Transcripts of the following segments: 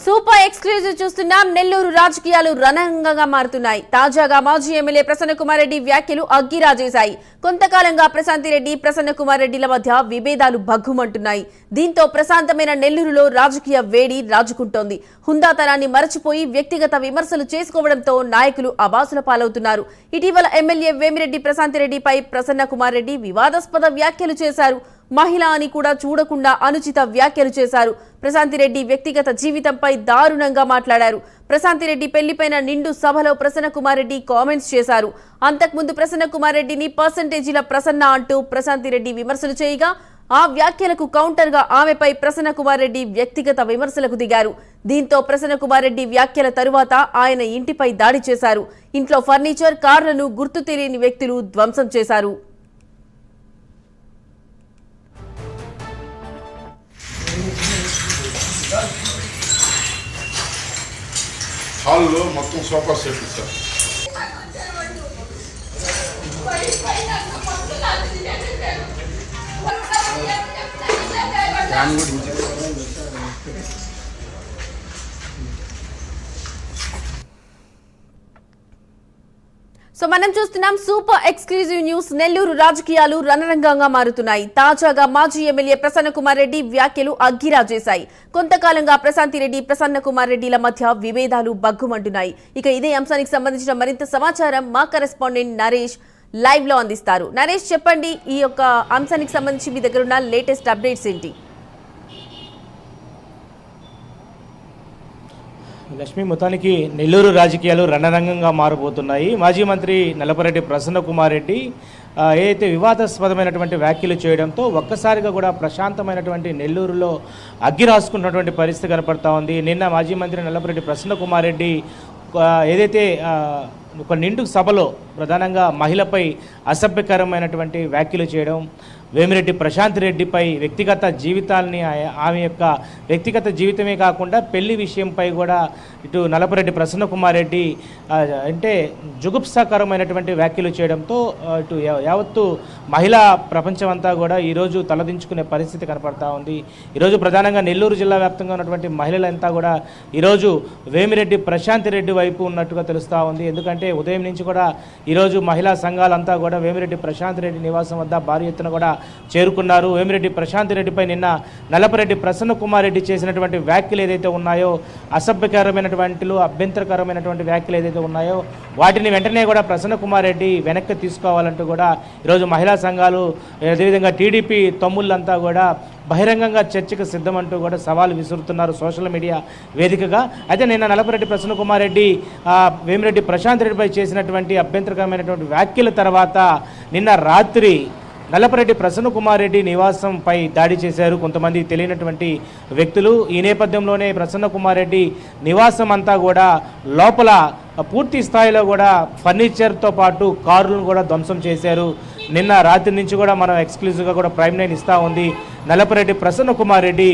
Super exclusive చూస్తున్నాం. నెల్లూరు రాజకీయాలు రణరంగంగా మారుతున్నాయి. తాజాగా మాజీ ఎమ్మెల్యే ప్రసన్న కుమార్ రెడ్డి వ్యాఖ్యలు అగ్గిరాజేశాయి. కొంతకాలంగా ప్రశాంతిరెడ్డి, ప్రసన్న కుమార్ రెడ్డిల మధ్య విభేదాలు భగ్గుమంటున్నాయి. దీంతో ప్రశాంతమైన నెల్లూరులో రాజకీయ వేడి రాజుకుంటోంది. హుందాతనాన్ని మరచిపోయి వ్యక్తిగత విమర్శలు చేసుకోవడంతో నాయకులు అబాసుల పాలవుతున్నారు. ఇటీవల ఎమ్మెల్యే వేమిరెడ్డి ప్రశాంతిరెడ్డిపై ప్రసన్న కుమార్ రెడ్డి వివాదాస్పద వ్యాఖ్యలు చేశారు. మహిళ అని కూడా చూడకుండా అనుచిత వ్యాఖ్యలు చేశారు. ప్రశాంతిరెడ్డి వ్యక్తిగత జీవితంపై దారుణంగా మాట్లాడారు. ప్రశాంతిరెడ్డి పెళ్లిపైన నిండు సభలో ప్రసన్న కుమార్ రెడ్డి కామెంట్స్ చేశారు. అంతకుముందు ప్రసన్న కుమార్ రెడ్డిని పర్సంటేజీల ప్రసన్న అంటూ ప్రశాంతిరెడ్డి విమర్శలు చేయగా ఆ వ్యాఖ్యలకు కౌంటర్ గా ఆమెపై ప్రసన్న కుమార్ రెడ్డి వ్యక్తిగత విమర్శలకు దిగారు. దీంతో ప్రసన్న కుమార్ రెడ్డి వ్యాఖ్యల తరువాత ఆయన ఇంటిపై దాడి చేశారు. ఇంట్లో ఫర్నిచర్, కార్లను గుర్తు తెలియని వ్యక్తులు ధ్వంసం చేశారు. హాల్లో మొత్తం సోఫా సెట్ సార్. సో మనం చూస్తున్నాం సూపర్ ఎక్స్క్లూజివ్ న్యూస్. నెల్లూరు రాజకీయాలు రణరంగంగా మారుతున్నాయి. తాజాగా మాజీ ఎమ్మెల్యే ప్రసన్న కుమార్ రెడ్డి వ్యాఖ్యలు అగ్గిరాజేశాయి. కొంతకాలంగా ప్రశాంతిరెడ్డి, ప్రసన్న కుమార్ రెడ్డిల మధ్య విభేదాలు భగ్గుమంటున్నాయి. ఇక ఇదే అంశానికి సంబంధించిన మరింత సమాచారం మా కరెస్పాండెంట్ నరేష్ లైవ్ లో అందిస్తారు. నరేష్, చెప్పండి, ఈ యొక్క అంశానికి సంబంధించి మీ దగ్గర ఉన్న లేటెస్ట్ అప్డేట్స్ ఏంటి? లక్ష్మి, మొత్తానికి నెల్లూరు రాజకీయాలు రణరంగంగా మారబోతున్నాయి. మాజీ మంత్రి నల్లపరెడ్డి ప్రసన్న కుమార్ రెడ్డి ఏదైతే వివాదాస్పదమైనటువంటి వ్యాఖ్యలు చేయడంతో ఒక్కసారిగా కూడా ప్రశాంతమైనటువంటి నెల్లూరులో అగ్గి రాసుకున్నటువంటి పరిస్థితి కనపడతా ఉంది. నిన్న మాజీ మంత్రి నల్లపరెడ్డి ప్రసన్న కుమార్ రెడ్డి ఏదైతే ఒక నిండు సభలో ప్రధానంగా మహిళపై అసభ్యకరమైనటువంటి వ్యాఖ్యలు చేయడం, వేమిరెడ్డి ప్రశాంతిరెడ్డిపై వ్యక్తిగత జీవితాలని, ఆమె యొక్క వ్యక్తిగత జీవితమే కాకుండా పెళ్లి విషయంపై కూడా ఇటు నల్లపరెడ్డి ప్రసన్న కుమార్ రెడ్డి అంటే జుగుప్సాకరమైనటువంటి వ్యాఖ్యలు చేయడంతో ఇటు యావత్తు మహిళా ప్రపంచం అంతా కూడా ఈరోజు తలదించుకునే పరిస్థితి కనపడతా ఉంది. ఈరోజు ప్రధానంగా నెల్లూరు జిల్లా వ్యాప్తంగా ఉన్నటువంటి మహిళలంతా కూడా ఈరోజు వేమిరెడ్డి ప్రశాంతిరెడ్డి వైపు ఉన్నట్టుగా తెలుస్తూ ఉంది. ఎందుకంటే ఉదయం నుంచి కూడా ఈరోజు మహిళా సంఘాలంతా కూడా వేమిరెడ్డి ప్రశాంతిరెడ్డి నివాసం వద్ద భారీ ఎత్తున కూడా చేరుకున్నారు. వేమిరెడ్డి ప్రశాంతిరెడ్డిపై నిన్న నల్లపరెడ్డి ప్రసన్న కుమార్ రెడ్డి చేసినటువంటి వ్యాఖ్యలు ఏదైతే ఉన్నాయో, అసభ్యకరమైనటువంటి, అభ్యంతరకరమైనటువంటి వ్యాఖ్యలు ఏదైతే ఉన్నాయో వాటిని వెంటనే కూడా ప్రసన్న కుమార్ రెడ్డి వెనక్కి తీసుకోవాలంటూ కూడా ఈరోజు మహిళా సంఘాలు, అదేవిధంగా టీడీపీ తమ్ముళ్ళంతా కూడా బహిరంగంగా చర్చకు సిద్ధమంటూ కూడా సవాల్ విసురుతున్నారు సోషల్ మీడియా వేదికగా. అయితే నిన్న నల్లపరెడ్డి ప్రసన్న కుమార్ రెడ్డి వేమిరెడ్డి ప్రశాంత్ రెడ్డిపై చేసినటువంటి అభ్యంతరకరమైనటువంటి వ్యాఖ్యల తర్వాత నిన్న రాత్రి నల్లపరెడ్డి ప్రసన్న కుమార్ రెడ్డి నివాసంపై దాడి చేశారు కొంతమంది తెలియనటువంటి వ్యక్తులు. ఈ నేపథ్యంలోనే ప్రసన్న కుమార్ రెడ్డి నివాసం అంతా కూడా లోపల పూర్తి స్థాయిలో కూడా ఫర్నిచర్తో పాటు కారులను కూడా ధ్వంసం చేశారు. నిన్న రాత్రి నుంచి కూడా మనం ఎక్స్క్లూజివ్గా కూడా ప్రైమ్ లైన్ ఇస్తూ ఉంది. నల్లపరెడ్డి ప్రసన్న కుమార్ రెడ్డి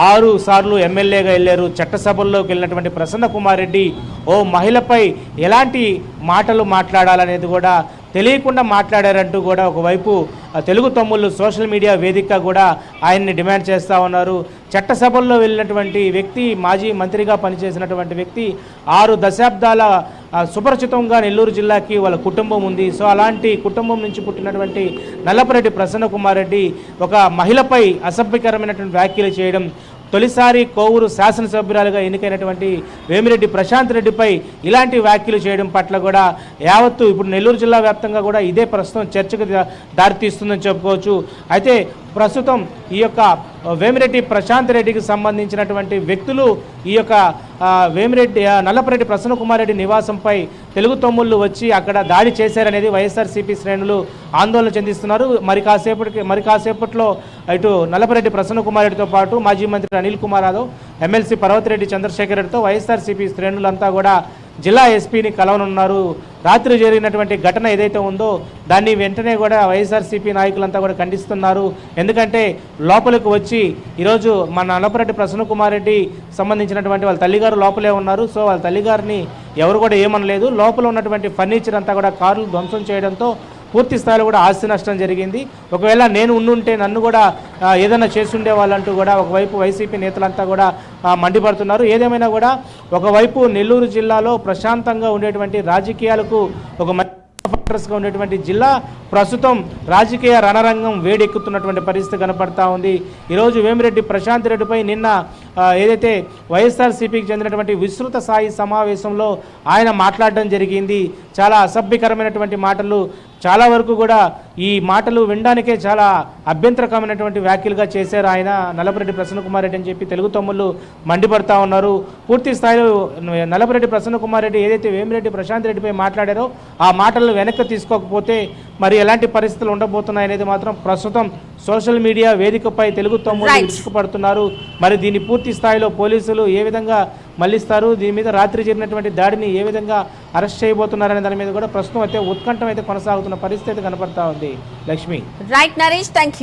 6 సార్లు ఎమ్మెల్యేగా వెళ్ళారు. చట్టసభల్లోకి వెళ్ళినటువంటి ప్రసన్న కుమార్ రెడ్డి ఓ మహిళపై ఎలాంటి మాటలు మాట్లాడాలనేది కూడా తెలియకుండా మాట్లాడారంటూ కూడా ఒకవైపు తెలుగు తమ్ముళ్ళు సోషల్ మీడియా వేదికగా కూడా ఆయన్ని డిమాండ్ చేస్తూ ఉన్నారు. చట్టసభల్లో వెళ్ళినటువంటి వ్యక్తి, మాజీ మంత్రిగా పనిచేసినటువంటి వ్యక్తి, 6 దశాబ్దాల సుపరిచితంగా నెల్లూరు జిల్లాకి వాళ్ళ కుటుంబం ఉంది. సో అలాంటి కుటుంబం నుంచి పుట్టినటువంటి నల్లపరెడ్డి ప్రసన్న కుమార్ రెడ్డి ఒక మహిళపై అసభ్యకరమైనటువంటి వ్యాఖ్యలు చేయడం, తొలిసారి కోవూరు శాసనసభ్యురాలుగా ఎన్నికైనటువంటి వేమిరెడ్డి ప్రశాంత్ రెడ్డిపై ఇలాంటి వ్యాఖ్యలు చేయడం పట్ల కూడా యావత్తు ఇప్పుడు నెల్లూరు జిల్లా వ్యాప్తంగా కూడా ఇదే ప్రస్తుతం చర్చకు దారితీస్తుందని చెప్పుకోవచ్చు. అయితే ప్రస్తుతం ఈ యొక్క వేమిరెడ్డి ప్రశాంత్ రెడ్డికి సంబంధించినటువంటి వ్యక్తులు ఈ యొక్క వేమిరెడ్డి నల్లపరెడ్డి ప్రసన్న కుమార్ రెడ్డి నివాసంపై తెలుగు తమ్ముళ్ళు వచ్చి అక్కడ దాడి చేశారనేది వైఎస్ఆర్సీపీ శ్రేణులు ఆందోళన చెందిస్తున్నారు. మరి కాసేపట్లో ఇటు నల్లపరెడ్డి ప్రసన్న కుమార్ రెడ్డితో పాటు మాజీ మంత్రి అనిల్ కుమార్ యాదవ్, ఎమ్మెల్సీ పర్వతిరెడ్డి చంద్రశేఖర్ రెడ్డితో వైఎస్ఆర్సీపీ శ్రేణులంతా కూడా జిల్లా ఎస్పీని కలవనున్నారు. రాత్రి జరిగినటువంటి ఘటన ఏదైతే ఉందో దాన్ని వెంటనే కూడా వైఎస్ఆర్సీపీ నాయకులంతా కూడా ఖండిస్తున్నారు. ఎందుకంటే లోపలికి వచ్చి ఈరోజు మన నల్లపరెడ్డి ప్రసన్న కుమార్ రెడ్డి సంబంధించినటువంటి వాళ్ళ తల్లిగారు లోపలే ఉన్నారు. సో వాళ్ళ తల్లిగారిని ఎవరు కూడా ఏమనలేదు. లోపల ఉన్నటువంటి ఫర్నిచర్ అంతా కూడా కార్లు ధ్వంసం చేయడంతో పూర్తి స్థాయిలో కూడా ఆస్తి నష్టం జరిగింది. ఒకవేళ నేను ఉండుంటే నన్ను కూడా ఏదైనా చేస్తుండే వాళ్ళంటూ కూడా ఒకవైపు వైసీపీ నేతలంతా కూడా మండిపడుతున్నారు. ఏదేమైనా కూడా ఒకవైపు నెల్లూరు జిల్లాలో ప్రశాంతంగా ఉండేటువంటి రాజకీయాలకు ఒక గా ఉండేటువంటి జిల్లా ప్రస్తుతం రాజకీయ రణరంగం వేడెక్కుతున్నటువంటి పరిస్థితి కనపడతా ఉంది. ఈరోజు వేమిరెడ్డి ప్రశాంత్ రెడ్డిపై నిన్న ఏదైతే వైఎస్ఆర్సీపీకి చెందినటువంటి విస్తృత స్థాయి సమావేశంలో ఆయన మాట్లాడడం జరిగింది. చాలా అసభ్యకరమైనటువంటి మాటలు, చాలా వరకు కూడా ఈ మాటలు వినడానికే చాలా అభ్యంతరకరమైనటువంటి వ్యాఖ్యలుగా చేశారు ఆయన. నల్లపురెడ్డి ప్రసన్నకుమార్ రెడ్డి అని చెప్పి తెలుగు తమ్ముళ్ళు మండిపడతా ఉన్నారు. పూర్తి స్థాయిలో నల్లపురెడ్డి ప్రసన్నకుమార్ రెడ్డి ఏదైతే వేమిరెడ్డి ప్రశాంత్ రెడ్డిపై మాట్లాడారో ఆ మాటలను వెనక్కి తీసుకోకపోతే మరి ఎలాంటి పరిస్థితులు ఉండబోతున్నాయనేది మాత్రం ప్రస్తుతం సోషల్ మీడియా వేదికపై తెలుగు తమ్ముళ్ళు విరుచుకుపడుతున్నారు. మరి దీన్ని పూర్తి స్థాయిలో పోలీసులు ఏ విధంగా మళ్లిస్తారు, దీని మీద రాత్రి జరిగినటువంటి దాడిని ఏ విధంగా అరెస్ట్ చేయబోతున్నారనే దాని మీద కూడా ప్రస్తుతం అయితే ఉత్కంఠం అయితే కొనసాగుతున్న పరిస్థితి కనపడతా ఉంది. Lakshmi. Right Naresh, thank you.